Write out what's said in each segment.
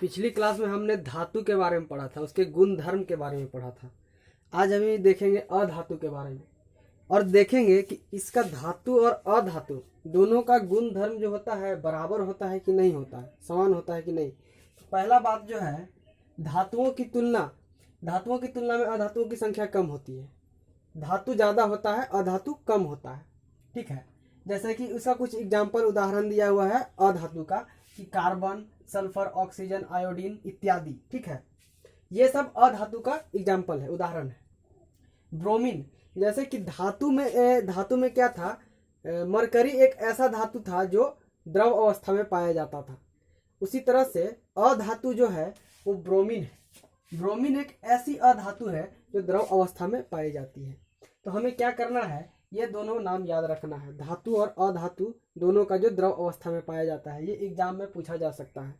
पिछली क्लास में हमने धातु के बारे में पढ़ा था, उसके गुण धर्म के बारे में पढ़ा था। आज हम देखेंगे अधातु के बारे में और देखेंगे कि इसका धातु और अधातु दोनों का गुण धर्म जो होता है बराबर होता है कि नहीं होता है, समान होता है कि नहीं। तो पहला बात जो है, धातुओं की तुलना में अधातुओं की संख्या कम होती है। धातु ज़्यादा होता है, अधातु कम होता है। ठीक है, जैसे कि उसका कुछ एग्जाम्पल उदाहरण दिया हुआ है अधातु का कि कार्बन, सल्फर, ऑक्सीजन, आयोडीन इत्यादि। ठीक है, ये सब अधातु का एग्जाम्पल है, उदाहरण है। ब्रोमीन, जैसे कि धातु में क्या था, मरकरी एक ऐसा धातु था जो द्रव अवस्था में पाया जाता था। उसी तरह से अधातु जो है वो ब्रोमीन है। ब्रोमीन एक ऐसी अधातु है जो द्रव अवस्था में पाई जाती है। तो हमें क्या करना है, ये दोनों नाम याद रखना है, धातु और अधातु दोनों का जो द्रव अवस्था में पाया जाता है। ये एग्जाम में पूछा जा सकता है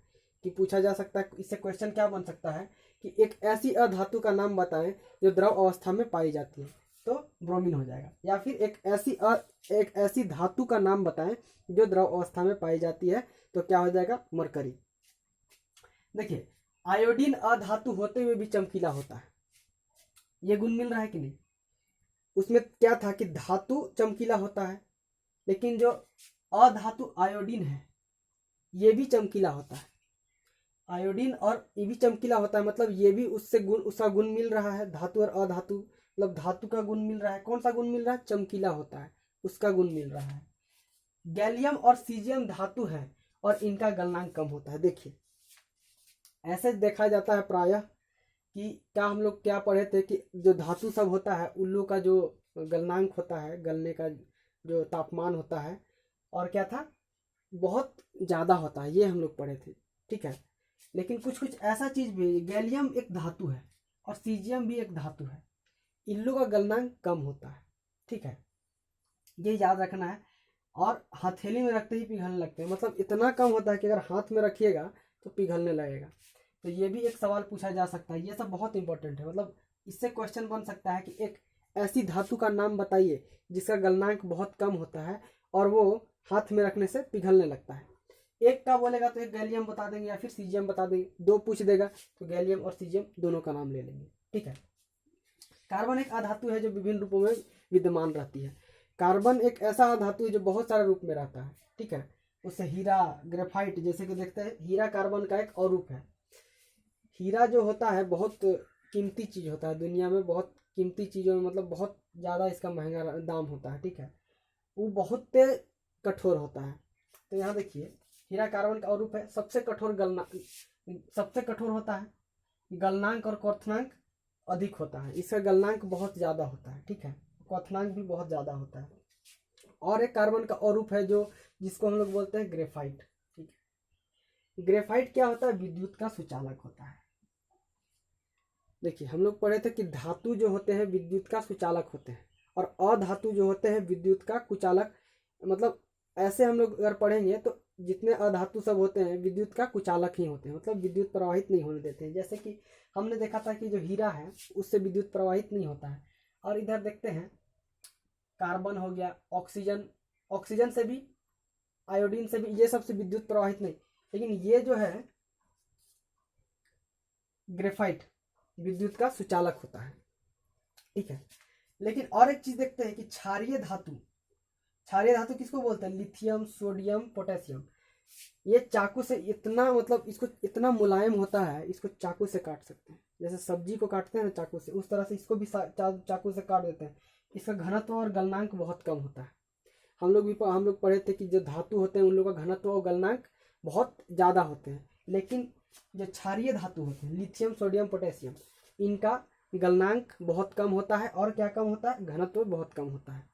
इससे क्वेश्चन क्या बन सकता है कि एक ऐसी अधातु का नाम बताएं जो द्रव अवस्था में पाई जाती है, तो ब्रोमीन हो जाएगा। या फिर एक ऐसी धातु का नाम बताएं जो द्रव अवस्था में पाई जाती है, तो क्या हो जाएगा, मरकरी। देखिए, आयोडीन अधातु होते हुए भी चमकीला होता है। ये गुण मिल रहा है कि नहीं। उसमें क्या था कि धातु चमकीला होता है, लेकिन जो अधातु आयोडीन है ये भी चमकीला होता है। आयोडीन और ये भी चमकीला होता है, मतलब ये भी उसका गुण मिल रहा है। धातु और अधातु मतलब धातु का गुण मिल रहा है। कौन सा गुण मिल रहा है, चमकीला होता है, उसका गुण मिल रहा है। गैलियम और सीजियम धातु है और इनका गलनांक कम होता है। देखिए, ऐसे देखा जाता है प्रायः कि हम लोग क्या पढ़े थे कि जो धातु सब होता है उन लोग का जो गलनांक होता है, गलने का जो तापमान होता है, और क्या था, बहुत ज़्यादा होता है। ये हम लोग पढ़े थे। ठीक है, लेकिन कुछ ऐसा चीज़ भी, गैलियम एक धातु है और सीजियम भी एक धातु है, इन लोगों का गलनांक कम होता है। ठीक है, ये याद रखना है। और हथेली में रखते ही पिघलने लगते हैं, मतलब इतना कम होता है कि अगर हाथ में रखिएगा तो पिघलने लगेगा। तो ये भी एक सवाल पूछा जा सकता है। ये सब बहुत इंपॉर्टेंट है, मतलब इससे क्वेश्चन बन सकता है कि एक ऐसी धातु का नाम बताइए जिसका गलनांक बहुत कम होता है और वो हाथ में रखने से पिघलने लगता है। एक का बोलेगा तो एक गैलियम बता देंगे या फिर सीजियम बता देंगे। दो पूछ देगा तो गैलियम और सीजियम दोनों का नाम ले लेंगे। ठीक है, कार्बन एक अधातु है जो विभिन्न रूपों में विद्यमान रहती है। कार्बन एक ऐसा धातु है जो बहुत सारे रूप में रहता है। ठीक है, उससे हीरा, ग्रेफाइट, जैसे कि देखते हैं, हीरा कार्बन का एक और रूप है। हीरा जो होता है बहुत कीमती चीज़ होता है, दुनिया में बहुत कीमती चीज़ों में मतलब बहुत ज़्यादा इसका महंगा दाम होता है। ठीक है, वो बहुत कठोर होता है। तो यहाँ देखिए, हीरा कार्बन का और रूप है। सबसे कठोर होता है, गलनांक और क्वथनांक अधिक होता है। इसका गलनांक बहुत ज़्यादा होता है। ठीक है, क्वथनांक भी बहुत ज़्यादा होता है। और एक कार्बन का और रूप है जिसको हम लोग बोलते हैं ग्रेफाइट। ठीक है, ग्रेफाइट क्या होता है, विद्युत का सुचालक होता है। देखिए, हम लोग पढ़े थे कि धातु जो होते हैं विद्युत का सुचालक होते हैं और अधातु जो होते हैं विद्युत का कुचालक। मतलब ऐसे हम लोग अगर पढ़ेंगे तो जितने अधातु सब होते हैं विद्युत का कुचालक ही होते हैं, मतलब विद्युत प्रवाहित नहीं होने देते हैं। जैसे कि हमने देखा था कि जो हीरा है उससे विद्युत प्रवाहित नहीं होता है। और इधर देखते हैं, कार्बन हो गया, ऑक्सीजन से भी, आयोडीन से भी, ये सबसे विद्युत प्रवाहित नहीं। लेकिन ये जो है ग्रेफाइट विद्युत का सुचालक होता है। ठीक है, लेकिन और एक चीज देखते हैं कि क्षारीय धातु किसको बोलते हैं, लिथियम, सोडियम, पोटेशियम। ये चाकू से इतना, मतलब इसको इतना मुलायम होता है, इसको चाकू से काट सकते हैं। जैसे सब्जी को काटते हैं ना चाकू से, उस तरह से इसको भी चाकू से काट देते हैं। इसका घनत्व और गलनांक बहुत कम होता है। हम लोग पढ़े थे कि जो धातु होते हैं उन लोगों का घनत्व और गलनांक बहुत ज़्यादा होते हैं, लेकिन जो क्षारीय धातु होते हैं, लिथियम, सोडियम, पोटेशियम, इनका गलनांक बहुत कम होता है। और क्या कम होता है, घनत्व बहुत कम होता है।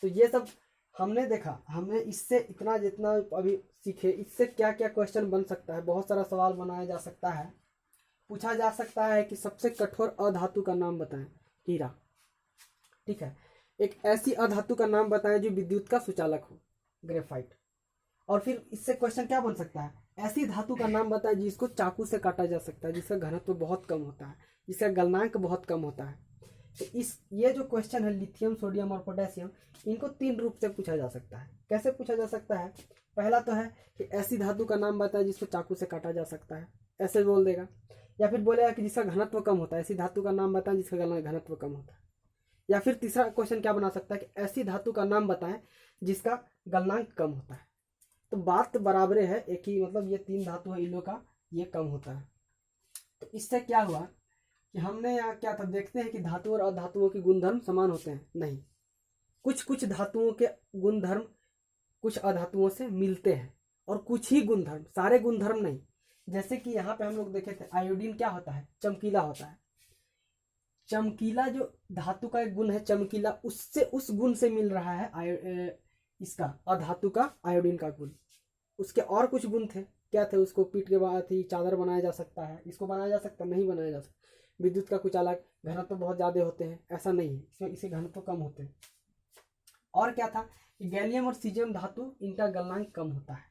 तो ये सब हमने देखा। हमने इससे इतना जितना अभी सीखे, इससे क्या क्या क्वेश्चन बन सकता है, बहुत सारा सवाल बनाया जा सकता है। पूछा जा सकता है कि सबसे कठोर अधातु का नाम बताएं, हीरा। ठीक है, एक ऐसी अधातु का नाम बताएं जो विद्युत का सुचालक हो, ग्रेफाइट। और फिर इससे क्वेश्चन क्या बन सकता है, ऐसी धातु का नाम बताएं जिसको चाकू से काटा जा सकता है, जिसका घनत्व बहुत कम होता है, जिसका गलनांक बहुत कम होता है। तो ये जो क्वेश्चन है लिथियम, सोडियम और पोटेशियम, इनको 3 रूप से पूछा जा सकता है। कैसे पूछा जा सकता है, पहला तो है कि ऐसी धातु का नाम बताए जिसको चाकू से काटा जा सकता है, ऐसे बोल देगा। या फिर बोलेगा कि जिसका घनत्व कम होता है, ऐसी धातु का नाम बताएं जिसका घनत्व कम होता है। या फिर तीसरा क्वेश्चन क्या बना सकता है कि ऐसी धातु का नाम बताएं जिसका गलनांक कम होता है। तो बात बराबरे है, एक ही मतलब ये 3 धातु है, इन लोगों का ये कम होता है। तो इससे क्या हुआ कि हमने यहाँ क्या था, देखते हैं कि धातु और अधातुओं के गुणधर्म समान होते हैं, नहीं। कुछ कुछ धातुओं के गुणधर्म कुछ अधातुओं से मिलते हैं, और कुछ ही गुणधर्म, सारे गुणधर्म नहीं। जैसे कि यहाँ पे हम लोग देखे थे आयोडीन क्या होता है, चमकीला होता है। चमकीला जो धातु का एक गुण है चमकीला, उससे उस गुण से मिल रहा है इसका अधातु का आयोडीन का गुण। उसके और कुछ गुण थे, क्या थे, उसको पीट के बाद ही चादर बनाया जा सकता है, इसको बनाया जा सकता नहीं बनाया जा सकता। विद्युत का कुछ अलग, घनत्व बहुत ज़्यादा होते हैं, ऐसा नहीं है, इसमें इसे घनत्व कम होते हैं। और क्या था कि गैलियम और सीजियम धातु इनका गलनांक कम होता है,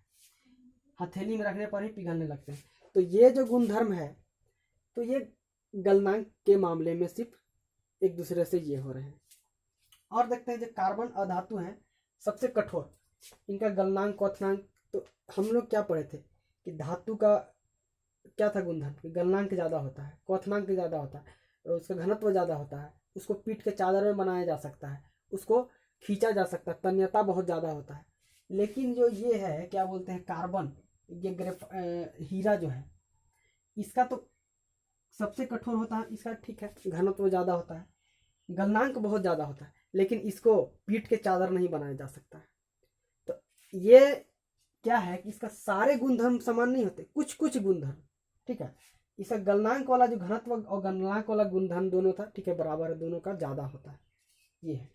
हथेली में रखने पर ही पिघलने लगते हैं। तो ये जो गुणधर्म है, तो ये गलनांक के मामले में सिर्फ एक दूसरे से ये हो रहे हैं। और देखते हैं जो कार्बन अधातु हैं सबसे कठोर, इनका गलनांक क्वथनांक, तो हम लोग क्या पढ़े थे कि धातु का क्या था गुणधर्म, कि गलनांक ज़्यादा होता है, क्वथनांक ज़्यादा होता है, उसका घनत्व ज़्यादा होता है, उसको पीट के चादर में बनाया जा सकता है, उसको खींचा जा सकता है, तन्यता बहुत ज़्यादा होता है। लेकिन जो ये है क्या बोलते हैं कार्बन, ये हीरा जो है, इसका तो सबसे कठोर होता है, इसका ठीक है घनत्व ज़्यादा होता है, गलनांक बहुत ज़्यादा होता है, लेकिन इसको पीट के चादर नहीं बनाया जा सकता है। तो ये क्या है कि इसका सारे गुणधर्म समान नहीं होते, कुछ कुछ गुणधर्म, ठीक है। इसका गलनांक वाला जो घनत्व और गलनांक वाला गुणधर्म दोनों था, ठीक है, बराबर है, दोनों का ज़्यादा होता है, ये है।